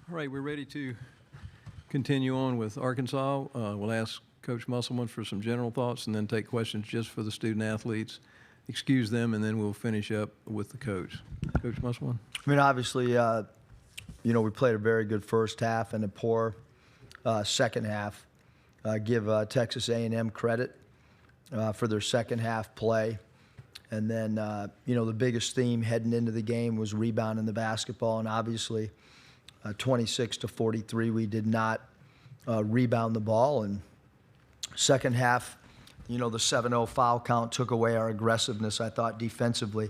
All right, we're ready to continue on with Arkansas. We'll ask Coach Musselman for some general thoughts and then take questions just for the student athletes, excuse them, and then we'll finish up with the coach. Coach Musselman? I mean, obviously, we played a very good first half and a poor second half. Give Texas A&M credit for their second half play. And then, the biggest theme heading into the game was rebounding the basketball. And obviously, 26-43, we did not rebound the ball. And second half, the 7-0 foul count took away our aggressiveness, I thought, defensively.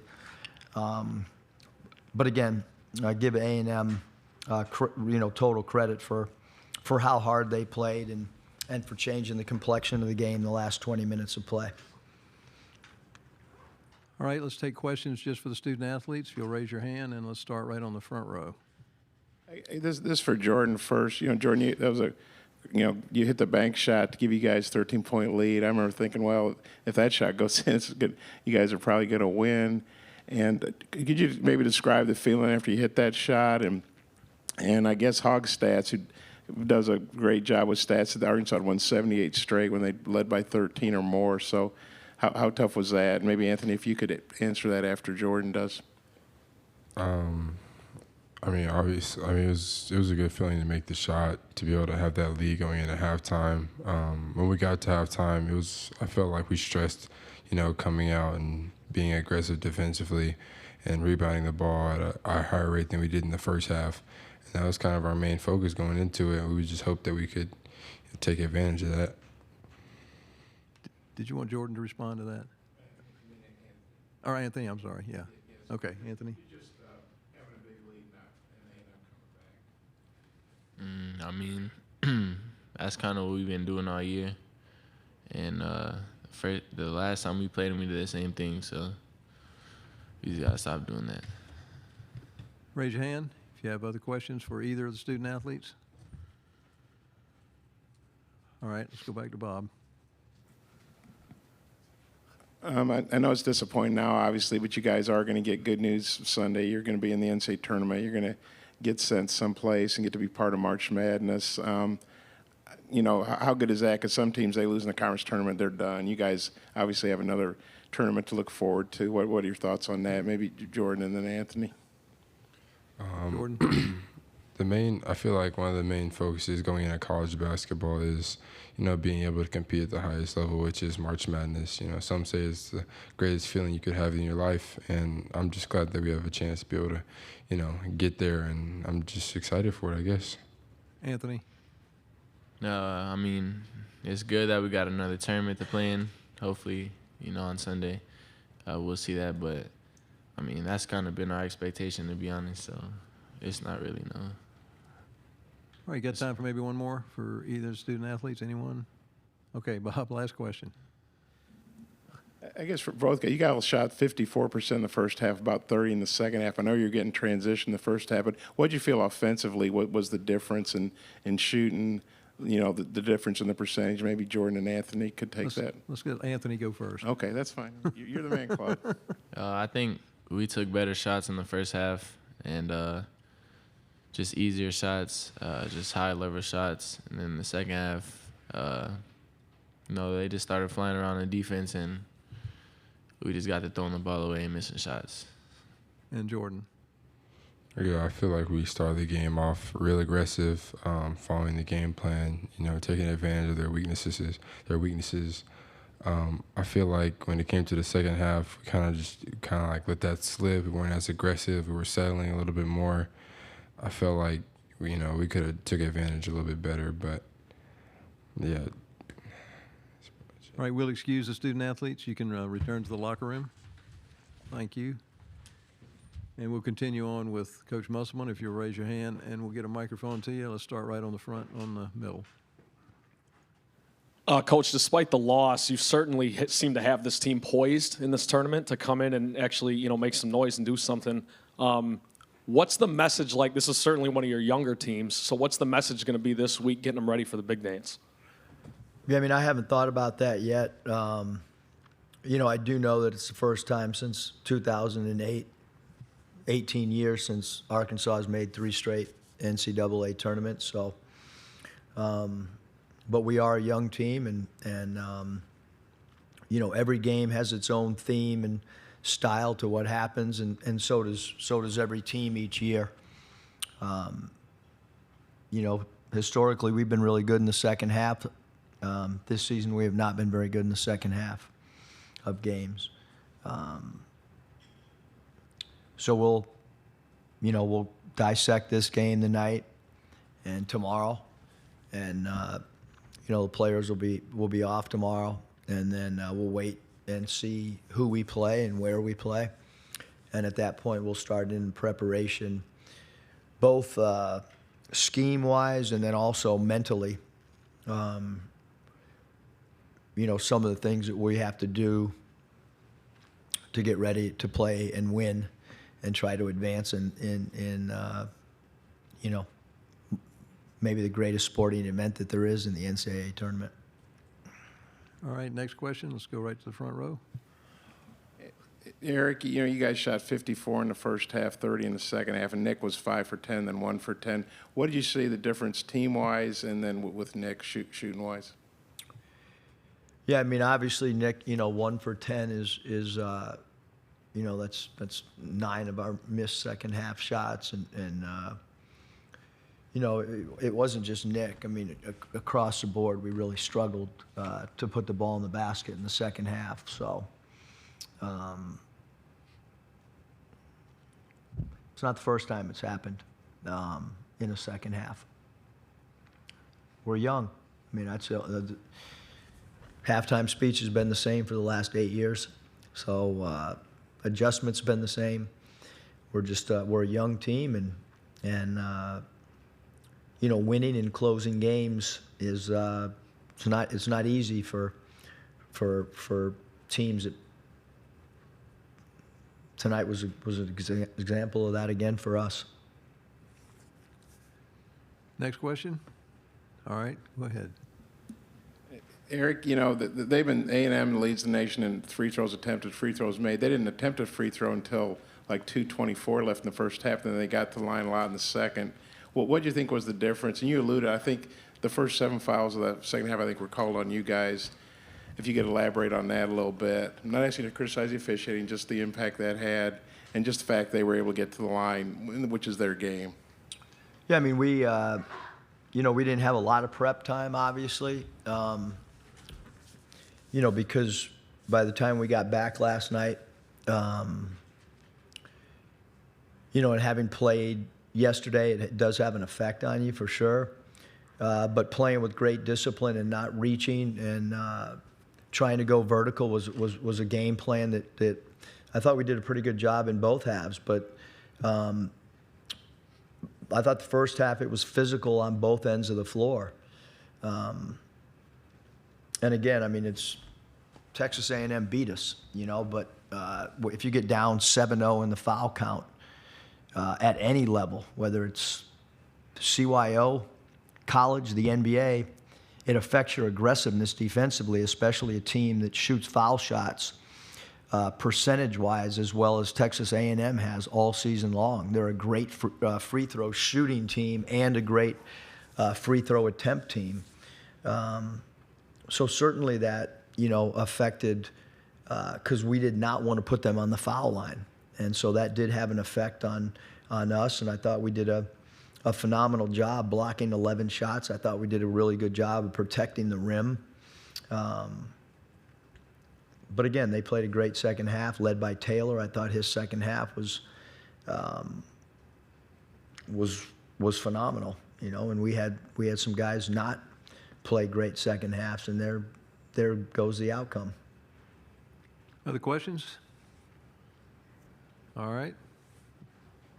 But again, I give A&M, total credit for how hard they played and for changing the complexion of the game in the last 20 minutes of play. All right, let's take questions just for the student athletes. If you'll raise your hand, and let's start right on the front row. Hey, this for Jordan first. Jordan, you hit the bank shot to give you guys 13-point lead. I remember thinking, well, if that shot goes in, it's good. You guys are probably going to win. And could you maybe describe the feeling after you hit that shot? And I guess Hogs Stats, who does a great job with stats, at Arkansas had won 78 straight when they led by 13 or more. So how tough was that? Maybe, Anthony, if you could answer that after Jordan does. Obviously, it was a good feeling to make the shot, to be able to have that lead going into halftime. When we got to halftime, I felt like we stressed, coming out and being aggressive defensively and rebounding the ball at a higher rate than we did in the first half. And that was kind of our main focus going into it. We just hoped that we could take advantage of that. Did you want Jordan to respond to that? Or Anthony, I'm sorry, yeah. Okay, Anthony. That's kind of what we've been doing all year. And the last time we played them, we did the same thing. So we just got to stop doing that. Raise your hand if you have other questions for either of the student athletes. All right, let's go back to Bob. I know it's disappointing now, obviously, but you guys are going to get good news Sunday. You're going to be in the NCAA tournament. You're going to get sent someplace and get to be part of March Madness. How good is that? Because some teams, they lose in the conference tournament, they're done. You guys obviously have another tournament to look forward to. What are your thoughts on that? Maybe Jordan and then Anthony. Jordan? I feel like one of the main focuses going into college basketball is, being able to compete at the highest level, which is March Madness. Some say it's the greatest feeling you could have in your life, and I'm just glad that we have a chance to be able to, get there, and I'm just excited for it, I guess. Anthony? It's good that we got another tournament to play in. Hopefully, on Sunday, we'll see that. But, that's kind of been our expectation, to be honest, so it's not really, no. All right, you got time for maybe one more for either student athletes? Anyone? Okay, Bob, last question. I guess for both guys, you guys shot 54% in the first half, about 30 in the second half. I know you're getting transition the first half, but what did you feel offensively? What was the difference in shooting, the difference in the percentage? Maybe Jordan and Anthony could take that. Let's get Anthony go first. Okay, that's fine. You're the man, Claude. I think we took better shots in the first half and just easier shots, just high-level shots. And then the second half, they just started flying around in defense, and we just got to throwing the ball away and missing shots. And Jordan? Yeah, I feel like we started the game off real aggressive, following the game plan, taking advantage of their weaknesses. I feel like when it came to the second half, we kind of let that slip. We weren't as aggressive. We were settling a little bit more. I felt like, we could have took advantage a little bit better, but, yeah. All right, we'll excuse the student athletes. You can return to the locker room. Thank you. And we'll continue on with Coach Musselman, if you'll raise your hand, and we'll get a microphone to you. Let's start right on the front, on the middle. Coach, despite the loss, you certainly seem to have this team poised in this tournament to come in and actually, make some noise and do something. What's the message like? This is certainly one of your younger teams. So what's the message going to be this week, getting them ready for the big dance? Yeah, I haven't thought about that yet. I do know that it's the first time since 2008, 18 years since Arkansas has made 3 straight NCAA tournament. So, but we are a young team, and every game has its own theme and style to what happens, and so does every team each year. Historically, we've been really good in the second half. This season, we have not been very good in the second half of games. So we'll dissect this game tonight and tomorrow, and the players will be off tomorrow, and then we'll wait and see who we play and where we play, and at that point we'll start in preparation, both scheme-wise and then also mentally. Some of the things that we have to do to get ready to play and win and try to advance in maybe the greatest sporting event that there is in the NCAA tournament. All right, next question. Let's go right to the front row. Eric, you guys shot 54 in the first half, 30 in the second half, and Nick was 5 for 10, then 1 for 10. What did you see the difference team-wise and then with Nick shooting-wise? Yeah, I mean, obviously, Nick, 1 for 10 is that's 9 of our missed second half shots, and it wasn't just Nick. I mean, across the board, we really struggled to put the ball in the basket in the second half. So it's not the first time it's happened in the second half. We're young. I mean, that's the halftime speech has been the same for the last 8 years. So adjustments have been the same. We're just we're a young team, and winning and closing games is it's not easy for teams. That tonight was an example of that again for us. Next question. All right, go ahead. Eric, they've been A&M leads the nation in free throws attempted, free throws made. They didn't attempt a free throw until like 2:24 left in the first half, and then they got to the line a lot in the second. What do you think was the difference? And you alluded, I think the first 7 fouls of that second half, I think, were called on you guys. If you could elaborate on that a little bit. I'm not asking you to criticize the officiating, just the impact that had, and just the fact they were able to get to the line, which is their game. Yeah, I mean, we didn't have a lot of prep time, obviously, because by the time we got back last night, and having played yesterday, it does have an effect on you for sure. But playing with great discipline and not reaching and trying to go vertical was a game plan that I thought we did a pretty good job in both halves. But I thought the first half it was physical on both ends of the floor. And again, I mean, it's Texas A&M beat us, but if you get down 7-0 in the foul count at any level, whether it's CYO, college, the NBA, it affects your aggressiveness defensively, especially a team that shoots foul shots percentage-wise as well as Texas A&M has all season long. They're a great free throw shooting team and a great free throw attempt team. So certainly that, affected because we did not want to put them on the foul line. And so that did have an effect on us, and I thought we did a phenomenal job blocking 11 shots. I thought we did a really good job of protecting the rim. But again, they played a great second half, led by Taylor. I thought his second half was phenomenal, and we had some guys not play great second halves, and there goes the outcome. Other questions? All right.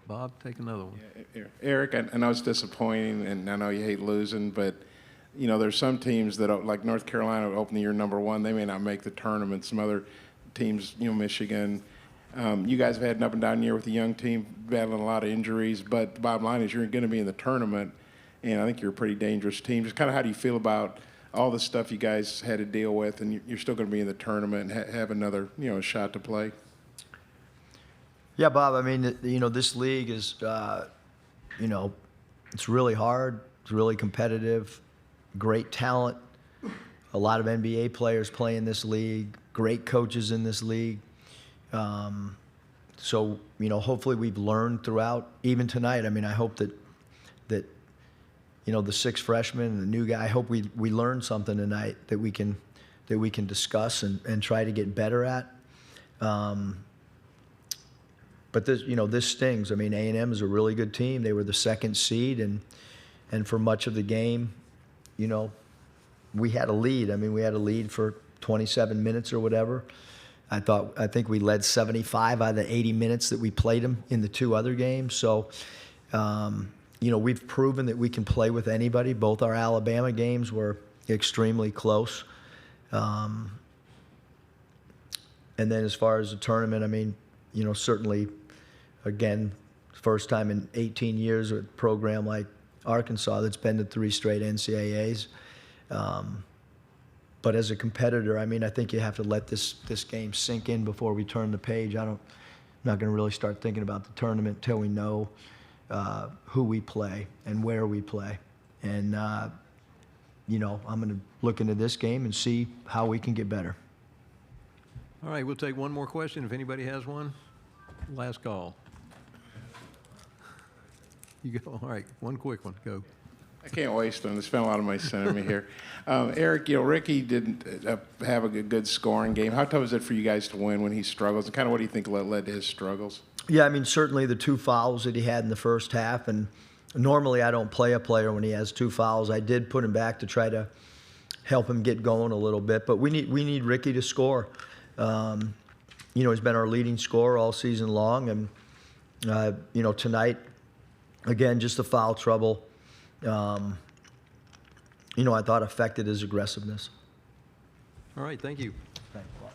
Bob, take another one. Yeah, Eric, I know it's disappointing, and I know you hate losing, but there's some teams that, like North Carolina, open the year number 1. They may not make the tournament. Some other teams, Michigan. You guys have had an up and down year with the young team, battling a lot of injuries. But the bottom line is you're going to be in the tournament, and I think you're a pretty dangerous team. Just kind of how do you feel about all the stuff you guys had to deal with, and you're still going to be in the tournament and have another shot to play? Yeah, Bob, I mean, this league is, It's really hard. It's really competitive. Great talent. A lot of NBA players play in this league. Great coaches in this league. So, you know, hopefully we've learned throughout, even tonight. I mean, I hope that you know, the 6 freshmen and the new guy, I hope we learned something tonight that we can discuss and try to get better at. But this, you know, this stings. I mean, A&M is a really good team. They were the 2nd seed, and for much of the game, you know, we had a lead. I mean, we had a lead for 27 minutes or whatever. I think we led 75 out of the 80 minutes that we played them in the 2 other games. So, you know, we've proven that we can play with anybody. Both our Alabama games were extremely close. And then as far as the tournament, I mean, you know, certainly, again, first time in 18 years with a program like Arkansas that's been to 3 straight NCAAs. But as a competitor, I mean, I think you have to let this game sink in before we turn the page. I'm not going to really start thinking about the tournament until we know who we play and where we play. And, you know, I'm going to look into this game and see how we can get better. All right, we'll take one more question if anybody has one. Last call. You go. All right, one quick one. Go. I can't waste them. They spent a lot of money sending me here. Eric, you know, Ricky didn't have a good scoring game. How tough is it for you guys to win when he struggles? And kind of what do you think led to his struggles? Yeah, I mean, certainly the 2 fouls that he had in the first half, and normally I don't play a player when he has 2 fouls. I did put him back to try to help him get going a little bit, but we need Ricky to score. You know, he's been our leading scorer all season long, and you know, tonight, again, just the foul trouble. You know, I thought affected his aggressiveness. All right, thank you. Thanks a lot.